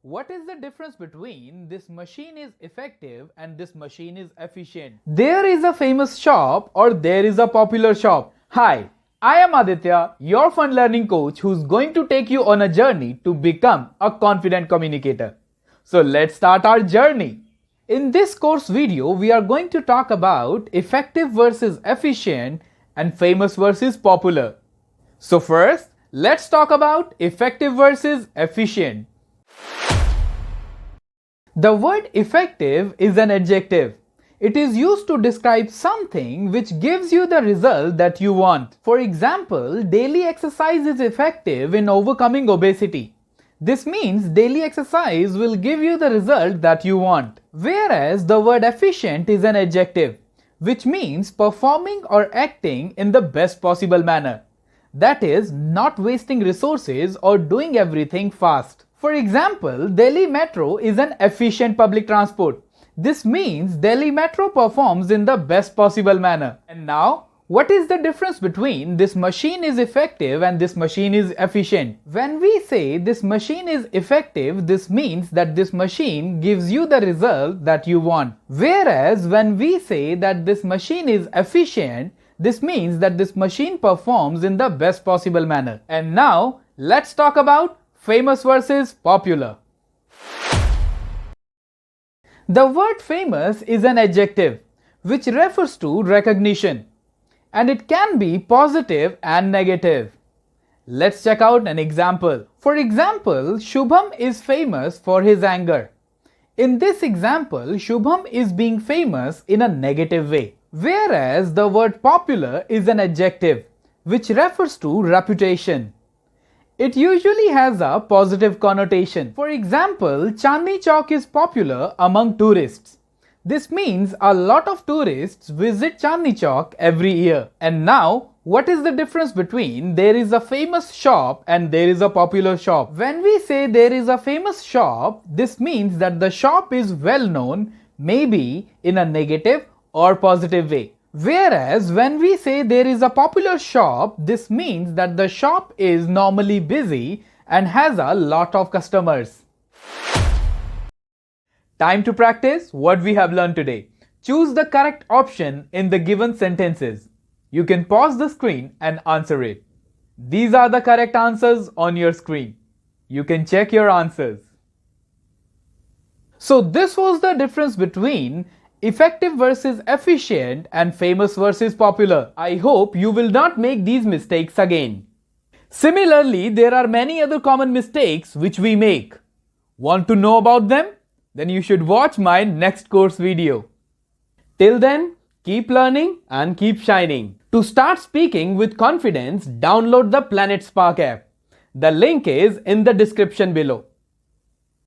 What is the difference between this machine is effective and this machine is efficient? There is a famous shop or there is a popular shop. Hi, I am Aditya, your fun learning coach who's going to take you on a journey to become a confident communicator. So let's start our journey. In this course video, we are going to talk about effective versus efficient and famous versus popular. So first, let's talk about effective versus efficient. The word effective is an adjective. It is used to describe something which gives you the result that you want. For example, daily exercise is effective in overcoming obesity. This means daily exercise will give you the result that you want. Whereas the word efficient is an adjective, which means performing or acting in the best possible manner. That is, not wasting resources or doing everything fast. For example, Delhi Metro is an efficient public transport. This means Delhi Metro performs in the best possible manner. And now, what is the difference between this machine is effective and this machine is efficient? When we say this machine is effective, this means that this machine gives you the result that you want. Whereas when we say that this machine is efficient, this means that this machine performs in the best possible manner. And now, let's talk about famous versus popular. The word famous is an adjective which refers to recognition, and it can be positive and negative. Let's check out an example. For example, Shubham is famous for his anger. In this example, Shubham is being famous in a negative way. Whereas the word popular is an adjective which refers to reputation. It usually has a positive connotation. For example, Chandni Chowk is popular among tourists. This means a lot of tourists visit Chandni Chowk every year. And now, what is the difference between there is a famous shop and there is a popular shop? When we say there is a famous shop, this means that the shop is well known, maybe in a negative or positive way. Whereas when we say there is a popular shop, this means that the shop is normally busy and has a lot of customers. Time to practice what we have learned today. Choose the correct option in the given sentences. You can pause the screen and answer it. These are the correct answers on your screen. You can check your answers. So this was the difference between effective versus efficient and famous versus popular. I hope you will not make these mistakes again. Similarly, there are many other common mistakes which we make. Want to know about them? Then you should watch my next course video. Till then, keep learning and keep shining. To start speaking with confidence, download the Planet Spark app. The link is in the description below.